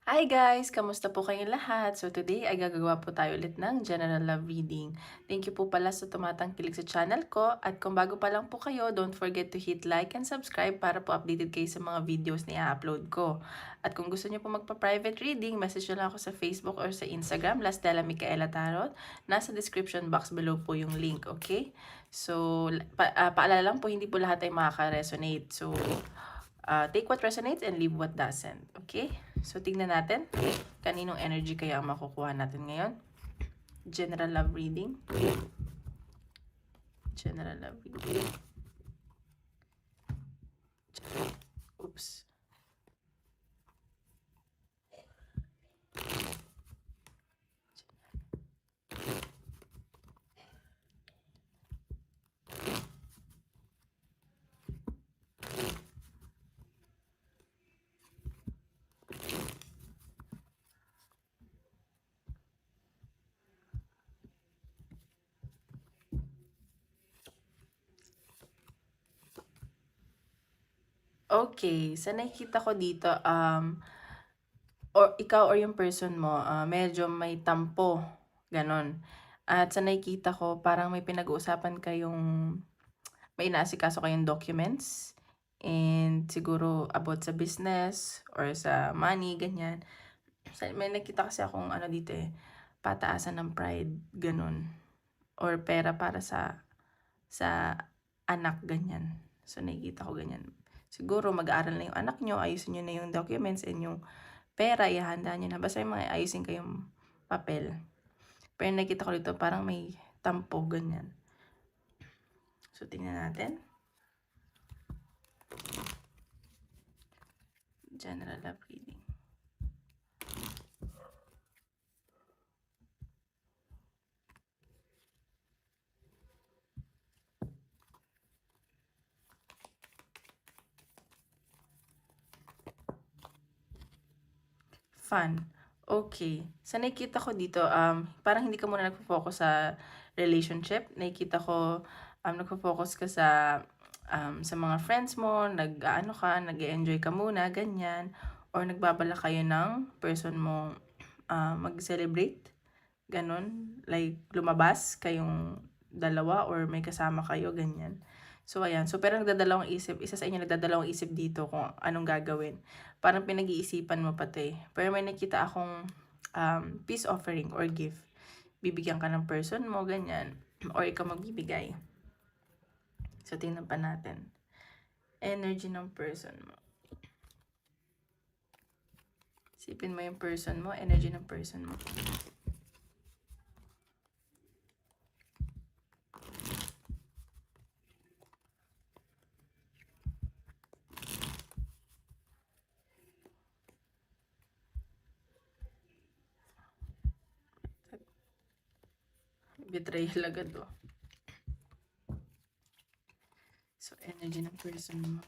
Hi guys! Kamusta po kayong lahat? So today ay gagawa po tayo ulit ng general love reading. Thank you po pala sa tumatangkilik sa channel ko at kung bago pa lang po kayo, don't forget to hit like and subscribe para po updated kayo sa mga videos na i-upload ko. At kung gusto niyo po magpa-private reading, message nyo lang ako sa Facebook or sa Instagram, Lastella Micaela Tarot. Nasa description box below po yung link, okay? So, paalala lang po, hindi po lahat ay makaka-resonate. So, take what resonates and leave what doesn't. Okay? So, tignan natin kaninong energy kaya ang makukuha natin ngayon. General love reading. General love reading. Oops. Okay, sa nakikita ko dito, or ikaw or yung person mo, medyo may tampo, ganon. At sa nakikita ko, parang may pinag-uusapan kayong, may inaasikaso kayong documents, and siguro about sa business, or sa money, ganyan. May nakita kasi akong ano dito pataasan ng pride, ganon. Or pera para sa anak, ganyan. So, nakikita ko ganyan. Siguro, mag-aaral na yung anak nyo, ayusin nyo na yung documents and yung pera, ihanda nyo na. Basta yung mga ayusin kayong papel. Pero nakita ko dito, parang may tampo, ganyan. So, tingnan natin. General love reading. Fun. Okay. Sa nakikita ko dito, parang hindi ka muna nagpo-focus sa relationship. Nakikita ko, nagpo-focus ka sa mga friends mo, nag-aano ka, nag-enjoy ka muna, ganyan. Or nagbabala kayo ng person mo mag-celebrate. Ganon. Like, lumabas kayong dalawa or may kasama kayo, ganyan. So, ayan. So, pero nagdadalawang isip. Isa sa inyo nagdadalawang isip dito kung anong gagawin. Parang pinag-iisipan mo pati. Pero may nakita akong peace offering or gift. Bibigyan ka ng person mo, ganyan. Or ikaw magbibigay. So, tingnan pa natin. Energy ng person mo. Isipin mo yung person mo, energy ng person mo. Betrayal agad oh. So, energy ng person mo.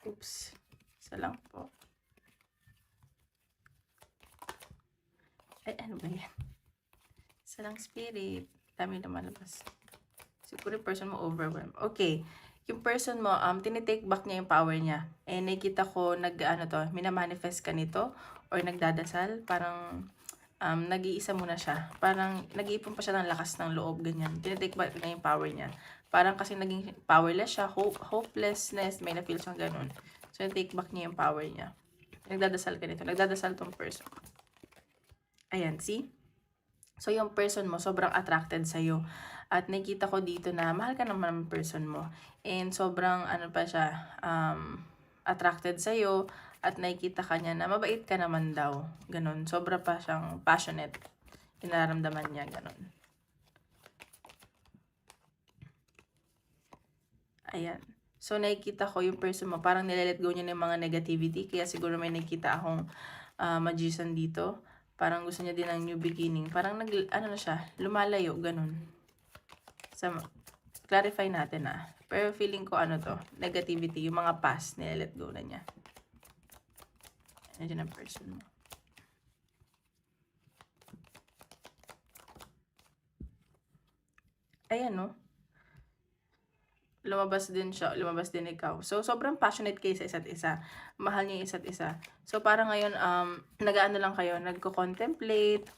Oops. Isa lang po. Ay, ano ba yan? Isa lang spirit. Dami lumalabas. Siguro yung person mo overwhelmed. Okay. Yung person mo, tinitake back niya yung power niya. Eh, nakikita ko, minamanifest ka nito, or nagdadasal, parang, nag-iisa muna siya. Parang, nag-iipon pa siya ng lakas ng loob, ganyan. Tinitake back niya yung power niya. Parang kasi naging powerless siya, hopelessness, may na-feel siyang ganun. So, take back niya yung power niya. Nagdadasal ka nito. Nagdadasal tong person. Ayan, see? So, yung person mo, sobrang attracted sa'yo. At nakita ko dito na mahal ka naman ng person mo. And sobrang, attracted sa'yo. At nakikita ka niya na mabait ka naman daw. Ganon. Sobra pa siyang passionate. Inaramdaman niya, ganon. Ayan. So, nakikita ko yung person mo, parang nilalet go niya ng mga negativity. Kaya siguro may nakita akong magician dito. Parang gusto niya din ng new beginning. Parang lumalayo, ganun. So, clarify natin Pero feeling ko negativity, yung mga past, nilalet go na niya. Nandiyan ang person mo. Ayan, no? lumabas din siya, lumabas din ikaw. So, sobrang passionate kayo sa isa't isa. Mahal niyo yung isa't isa. So, parang ngayon, nag-aano lang kayo, nagko-contemplate,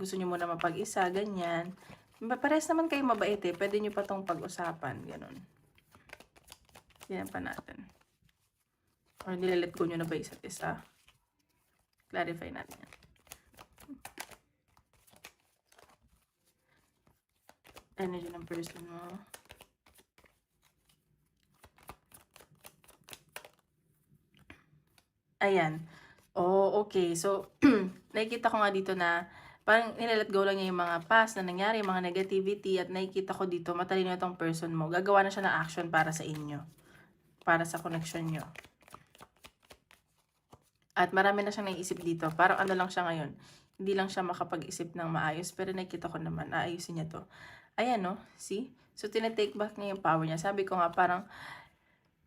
gusto niyo muna mapag-isa, ganyan. Parehas naman kayo mabait eh. Pwede niyo pa tong pag-usapan, ganun. Tingnan pa natin. Or nilalet go niyo na ba isa't isa? Clarify natin yan. Energy ng person mo. Ayan. Oh, okay. So, nakikita ko nga dito na parang nilalet go lang niya yung mga past na nangyari, yung mga negativity, at nakikita ko dito matalino itong person mo. Gagawa na siya ng action para sa inyo. Para sa connection nyo. At marami na siyang naiisip dito. Parang ano lang siya ngayon. Hindi lang siya makapag-isip ng maayos. Pero nakikita ko naman, aayusin niya to. Ayan, no? See? So, tinatake back niya yung power niya. Sabi ko nga, parang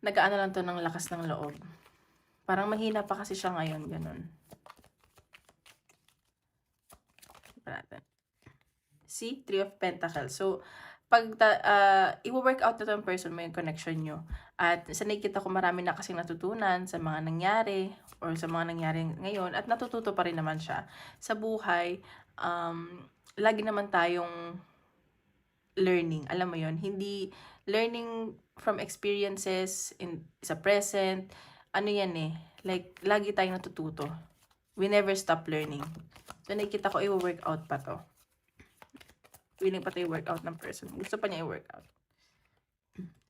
nag-aano lang to ng lakas ng loob. Parang mahina pa kasi siya ngayon, ganun. See? 3 of Pentacles. So, pag i-work out na to yung person mo yung connection nyo. At sa nakikita ko marami na kasing natutunan sa mga nangyari or sa mga nangyari ngayon at natututo pa rin naman siya. Sa buhay, lagi naman tayong learning. Alam mo yon, hindi learning from experiences sa present. Ano yan eh, like lagi tayong natututo. We never stop learning. So nakikita ko i-work out pa to. Willing pa tayo workout ng person. Gusto pa niya i-workout.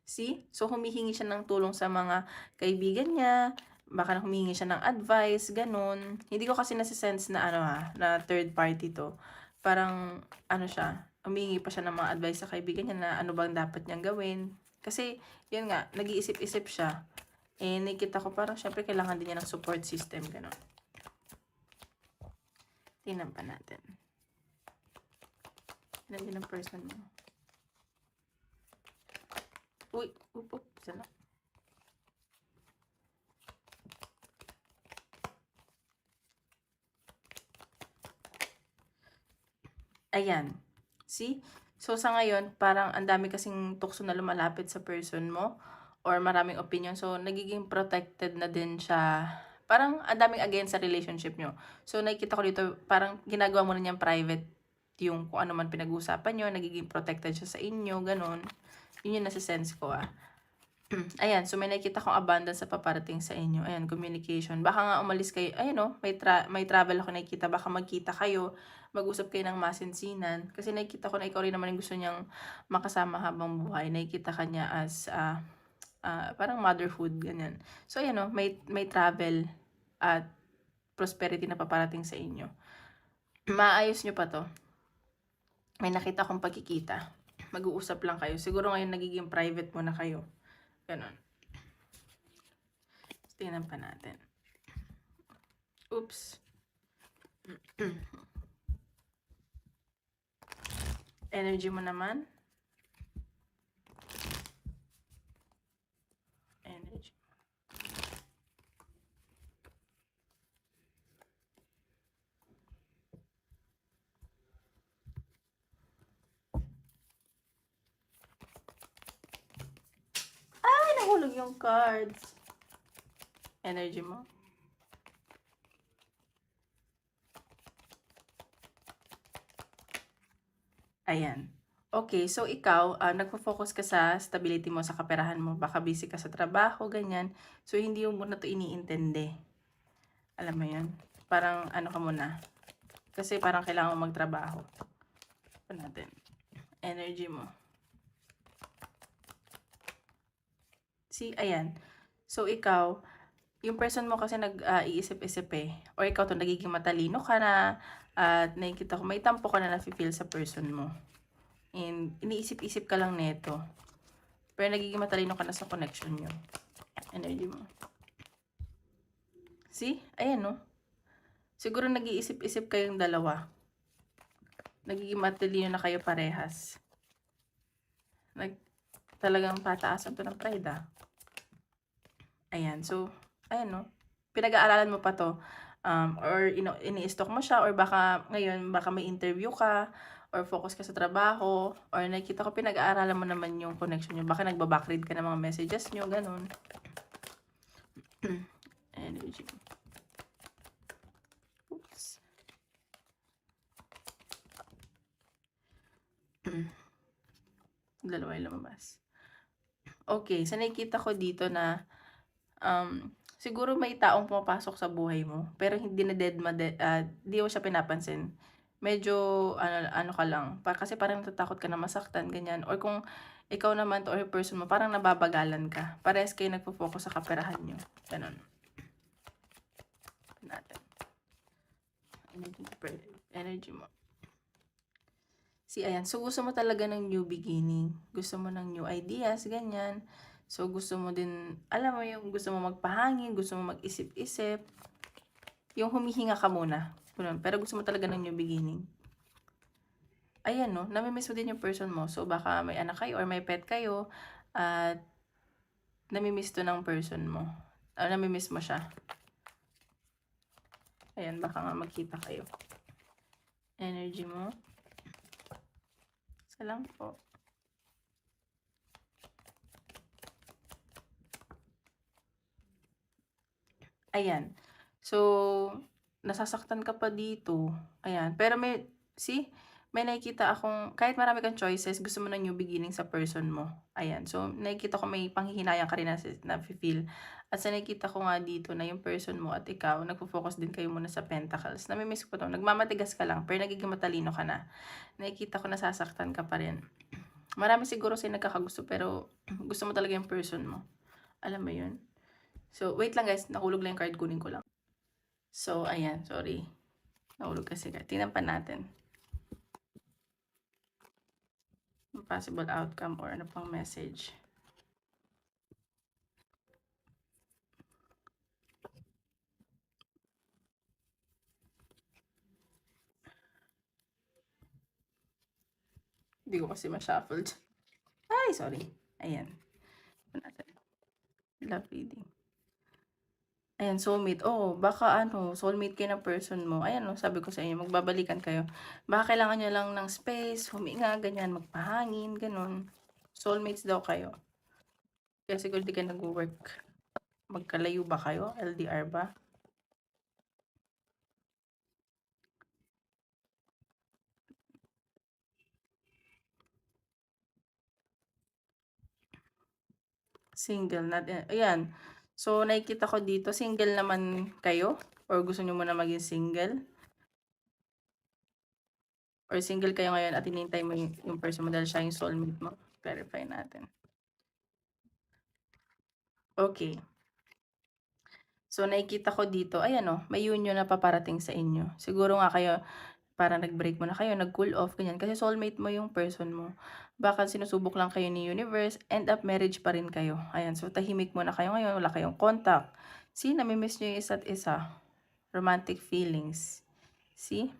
See? So, humihingi siya ng tulong sa mga kaibigan niya. Baka humihingi siya ng advice, ganun. Hindi ko kasi nasisense na na third party to. Parang, siya, humihingi pa siya ng mga advice sa kaibigan niya na ano bang dapat niyang gawin. Kasi, yun nga, nag-iisip-isip siya. Eh, nakikita ko parang syempre kailangan din niya ng support system, ganun. Tingnan pa natin. Ilan din ang person mo? Uy, sana. Ayan. See? So, sa ngayon, parang ang dami kasing tukso na lumalapit sa person mo or maraming opinion. So, nagiging protected na din siya. Parang ang daming against sa relationship nyo. So, nakikita ko dito, parang ginagawa mo na niyang private yung kung ano man pinag-uusapan nyo. Nagiging protected siya sa inyo, ganun. Yun yung nasa-sense ko Ayan, so may nakikita kong abundance sa paparating sa inyo. Ayan, communication. Baka nga umalis kayo. Ayan may travel ako nakikita. Baka magkita kayo, mag-usap kayo ng masinsinan. Kasi nakikita ko na ikaw rin naman yung gusto niyang makasama habang buhay. Nakikita ka niya as parang motherhood, ganyan. So ayan may travel at prosperity na paparating sa inyo. Maayos nyo pa to. May nakita kong pagkikita. Mag-uusap lang kayo. Siguro ngayon nagiging private mo na kayo. Ganon. Tingnan pa natin. Oops. Energy mo naman. Energy. Ay, nahulog yung cards. Energy mo. Ayan. Okay, so ikaw, nagfo-focus ka sa stability mo, sa kaperahan mo. Baka busy ka sa trabaho, ganyan. So, hindi mo na to iniintindi. Alam mo yun? Parang ka muna. Kasi parang kailangan mo magtrabaho. Pa natin. Energy mo. See, ayan. So, ikaw, yung person mo kasi nag-iisip-isip or ikaw to nagiging matalino ka na at nakikita ko may tampo ka na nafe-feel sa person mo. And iniisip-isip ka lang neto. Pero nagiging matalino ka na sa connection nyo. Energy mo. See? Ayan Siguro nag-iisip-isip kayong dalawa. Nagiging matalino na kayo parehas. Talagang pataasan to ng pride Ayan. So, ayan pinag-aaralan mo pa to. Or ini-stalk mo siya or baka ngayon baka may interview ka or focus ka sa trabaho, or nakikita ko pinag-aaralan mo naman yung connection nyo. Baka nagba-backread ka ng mga messages nyo, ganun. Energy. Oops. Dalawa yung lumabas. Okay, sa nakikita ko dito na siguro may taong pumapasok sa buhay mo, pero hindi na di mo siya pinapansin. Medyo ano ka lang, kasi parang natatakot ka na masaktan, ganyan. Or kung ikaw naman to or yung person mo, parang nababagalan ka. Parehas kayo nagpo-focus sa kaperahan nyo. Ganon. Natin. Energy mo. Ayan. So, gusto mo talaga ng new beginning. Gusto mo ng new ideas, ganyan. So, gusto mo din, alam mo yung gusto mo magpahangin, gusto mo mag-isip-isip. Yung humihinga ka muna. Ganun. Pero gusto mo talaga ng new beginning. Ayan, no? Namimiss mo din yung person mo. So, baka may anak kayo or may pet kayo. At namimiss to ng person mo. Namimiss mo siya. Ayan, baka nga magkita kayo. Energy mo. Isa lang po. Ayan. So, nasasaktan ka pa dito. Ayan. Pero may nakikita akong, kahit marami kang choices, gusto mo ng new beginning sa person mo. Ayan. So, nakikita ko may panghihinayang ka rin na feel. At sa nakikita ko nga dito na yung person mo at ikaw, nagpo-focus din kayo muna sa pentacles. Namimiss ko to. Nagmamatigas ka lang, pero nagiging matalino ka na. Nakikita ko nasasaktan ka pa rin. Marami siguro sa'yo nagkakagusto, pero gusto mo talaga yung person mo. Alam mo yun? So, wait lang guys. Nahulog lang yung card. Kunin ko lang. So, ayan. Sorry. Nahulog kasi card. Tingnan pa natin. Possible outcome or ano pang message. Hindi ko kasi ma-shuffled. Ay, sorry. Ayan. Love reading. Ayan, soulmate. Oh, baka soulmate kayo ng person mo. Ayan, sabi ko sa inyo, magbabalikan kayo. Baka kailangan nyo lang ng space, huminga, ganyan, magpahangin, ganun. Soulmates daw kayo. Kaya siguro di kayo nag-work. Magkalayo ba kayo? LDR ba? Single natin. Ayan. So, nakikita ko dito, single naman kayo? Or gusto nyo muna maging single? Or single kayo ngayon at hinintay mo yung person mo dahil siya yung soulmate mo? Clarify natin. Okay. So, nakikita ko dito, ayan may union na paparating sa inyo. Siguro nga kayo, parang nag-break mo na kayo, nag-cool off, ganyan. Kasi soulmate mo yung person mo. Baka sinusubok lang kayo ni universe, end up marriage pa rin kayo. Ayan, so tahimik mo na kayo ngayon, wala kayong contact. See, namimiss nyo yung isa't isa. Romantic feelings. See?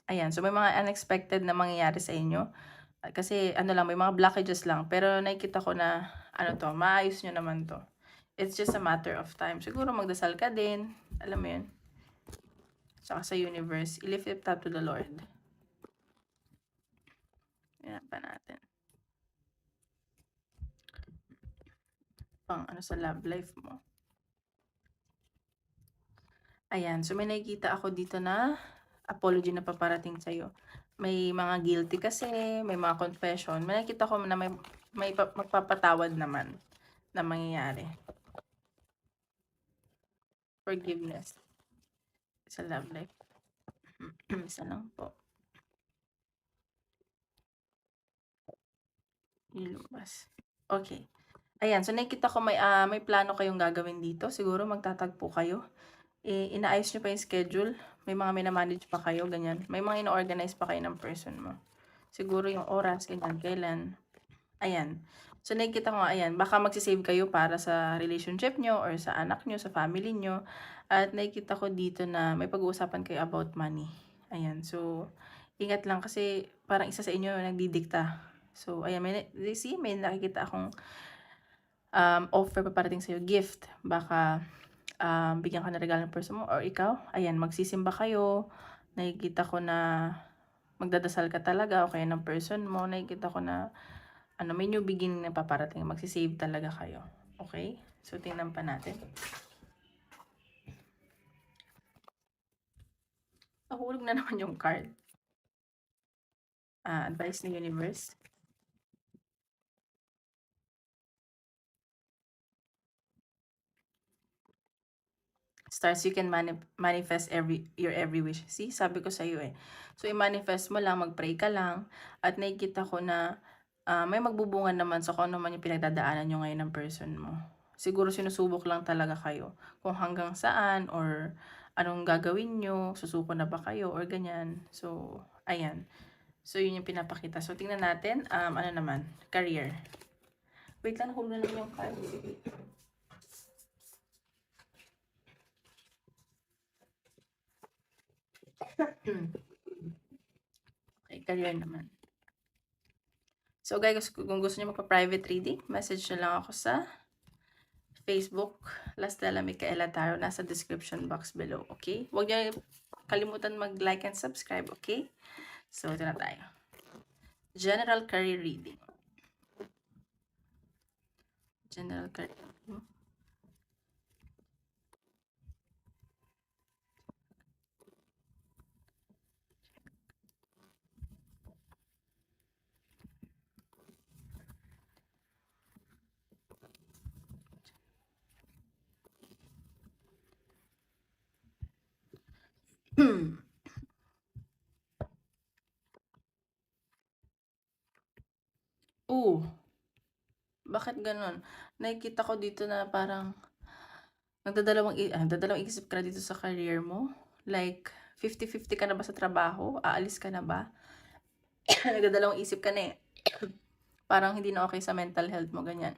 Ayan, so may mga unexpected na mangyayari sa inyo. Kasi lang, may mga blockages lang. Pero nakikita ko na, maayos nyo naman to. It's just a matter of time. Siguro magdasal ka din. Alam mo yun. Saka sa universe, i-lift it up to the Lord. Yan pa natin. Pang sa love life mo. Ayan, so may nakikita ako dito na apology na paparating sa'yo. May mga guilty kasi, may mga confession. May nakikita ko na may magpapatawad naman na mangyayari. Forgiveness sa love life. Isa lang po. Ilumabas. Okay. Ayan, so nakikita ko may plano kayong gagawin dito. Siguro magtatagpo kayo. Inaayos nyo pa yung schedule. May mga minamanage pa kayo, ganyan. May mga ino-organize pa kayo ng person mo. Siguro yung oras, ganyan, kailan. Ayan. So, nakikita ko nga, ayan, baka magsisave kayo para sa relationship nyo or sa anak nyo, sa family nyo. At nakikita ko dito na may pag-uusapan kayo about money. Ayan. So, ingat lang kasi parang isa sa inyo nagdidikta. So, ayan, may nakikita akong offer pa parating sa'yo, gift. Baka bigyan ka na regalo ng person mo or ikaw. Ayan, magsisimba kayo. Nakikita ko na magdadasal ka talaga o kaya ng person mo, nakikita ko na may new beginning na paparating, magsisave talaga kayo. Okay? So, tingnan pa natin. Nahulog na naman yung card. Advice ni universe. Stars, you can manifest your every wish. See, sabi ko sa iyo eh. So, i-manifest mo lang, mag-pray ka lang, at nakikita ko na may magbubunga naman sa kung ano man yung pinagdadaanan nyo ngayon ng person mo. Siguro sinusubok lang talaga kayo kung hanggang saan or anong gagawin nyo, susuko na ba kayo or ganyan. So, ayan. So, yun yung pinapakita. So, tingnan natin, ano naman, career. Wait lang, hulog na lang yung card. Okay, career naman. So guys, kung gusto niyo magpa-private reading, message nyo lang ako sa Facebook, Lastella Micaela Taro, nasa description box below, okay? Huwag niyo kalimutan mag-like and subscribe, okay? So, ito na tayo. General career reading. General career reading. Bakit ganun? Nakikita ko dito na parang nagdadalawang isip ka na dito sa career mo. Like, 50-50 ka na ba sa trabaho? Aalis ka na ba? Nagdadalawang isip ka na eh. Parang hindi na okay sa mental health mo, ganyan.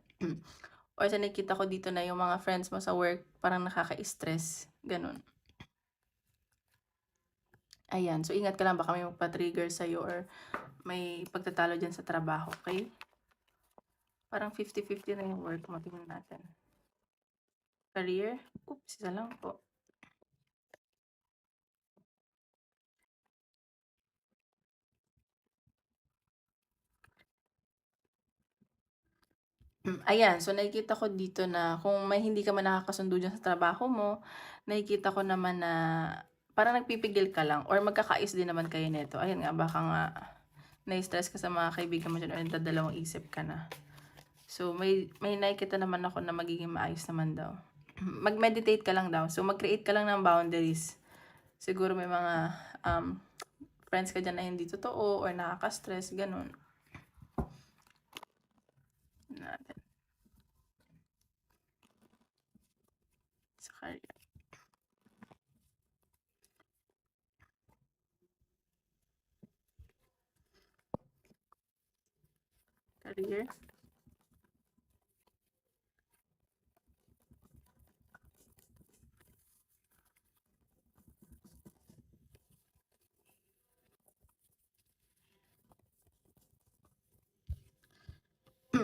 Or sa nakikita ko dito na yung mga friends mo sa work, parang nakaka-stress. Ganun. Ayan. So, ingat ka lang. Baka may magpa-trigger sa'yo or may pagtatalo dyan sa trabaho, okay? Parang 50-50 na yung work mo. Tingnan natin. Career? Oops, isa lang po. Ayan, so nakikita ko dito na kung may hindi ka man nakakasundo dyan sa trabaho mo, nakikita ko naman na parang nagpipigil ka lang or magkakais din naman kayo nito. Ayan nga, baka nga na-stress ka sa mga kaibigan mo dyan or nagdadalawang isip ka na. So, may nakikita naman ako na magiging maayos naman daw. Mag-meditate ka lang daw. So, mag-create ka lang ng boundaries. Siguro may mga friends ka dyan na hindi totoo or nakaka-stress, ganun. Natin. Sa career. Career.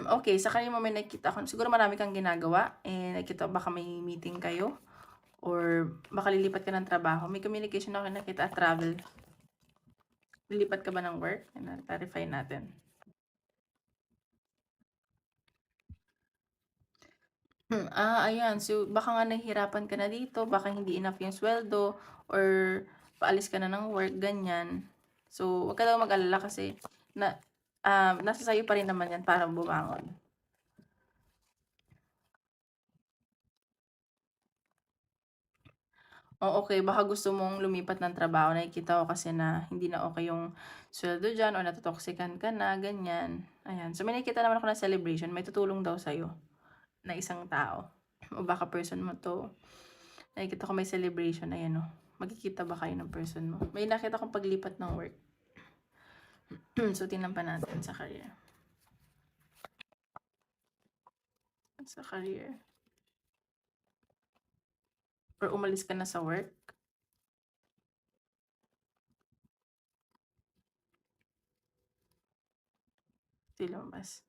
Okay, sa career mo may nakikita ko, siguro marami kang ginagawa, nakikita baka may meeting kayo, or baka lilipat ka ng trabaho. May communication ako nakita at travel. Lilipat ka ba ng work? Clarify natin. Ayan. So, baka nga nahihirapan ka na dito, baka hindi enough yung sweldo, or paalis ka na ng work, ganyan. So, wag ka daw mag-alala kasi nasa sayo pa rin naman yan para bumangon. Okay, baka gusto mong lumipat ng trabaho. Nakikita ko kasi na hindi na okay yung sweldo dyan or natotoxican ka na, ganyan. Ayan. So, may nakikita naman ako na celebration. May tutulong daw sa'yo na isang tao. O baka person mo to. Nakikita ko may celebration. Ayan o. Magkikita ba kayo ng person mo? May nakita kong paglipat ng work. So, tingnan pa natin sa career. Sa career. Or umalis ka na sa work. Di lumabas.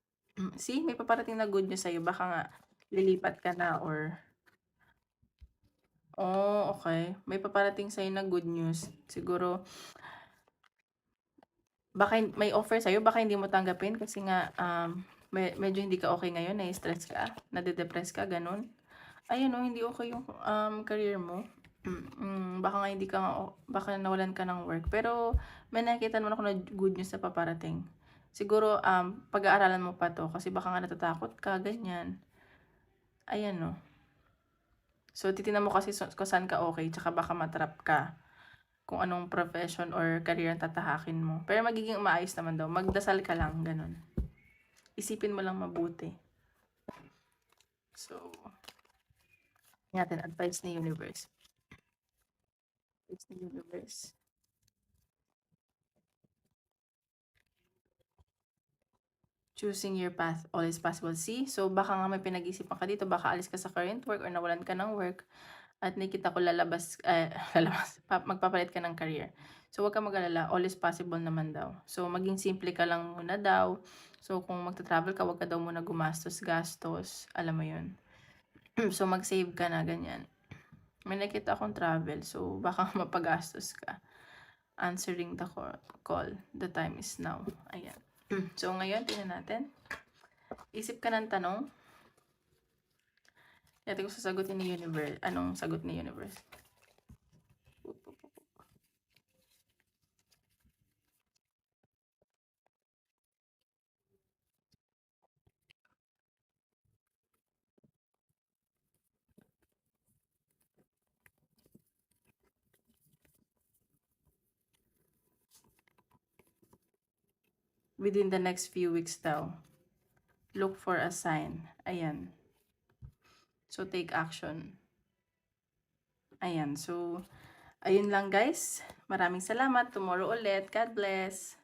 See, may paparating na good news sa'yo. Baka nga lilipat ka na or okay. May paparating sa'yo na good news. Siguro, baka may offer sa'yo, baka hindi mo tanggapin kasi nga, medyo hindi ka okay ngayon, nai-stress ka, nade-depress ka, gano'n. Ayan 'no, hindi okay yung, career mo. Baka nga hindi ka nga baka nawalan ka ng work. Pero may nakikita naman ako na good news na paparating. Siguro, pag-aaralan mo pa 'to kasi baka nga natatakot ka, ganyan. Ayan 'no. So, titignan mo kasi kung saan ka okay tsaka baka ma-trap ka kung anong profession or career ang tatahakin mo. Pero magiging maayos naman daw. Magdasal ka lang, gano'n. Isipin mo lang mabuti. So, natin advice ni universe. Advice ni universe. Choosing your path, all is possible. See? So, baka nga may pinag-isipan ka dito, baka alis ka sa current work or nawalan ka ng work at nakita ko lalabas, lalabas, magpapalit ka ng career. So, wag kang mag-alala, all is possible naman daw. So, maging simple ka lang muna daw. So, kung magta-travel ka, wag ka daw muna gumastos-gastos. Alam mo yun. So, mag-save ka na, ganyan. May nakita akong travel, so baka mapagastos ka. Answering the call. The time is now. Ayan. So, ngayon, tingnan natin. Isip ka ng tanong. Natin ko sasagutin ni universe. Anong sagot ni universe? Within the next few weeks daw. Look for a sign. Ayan. So, take action. Ayan. So, ayun lang guys. Maraming salamat. Tomorrow ulit. God bless.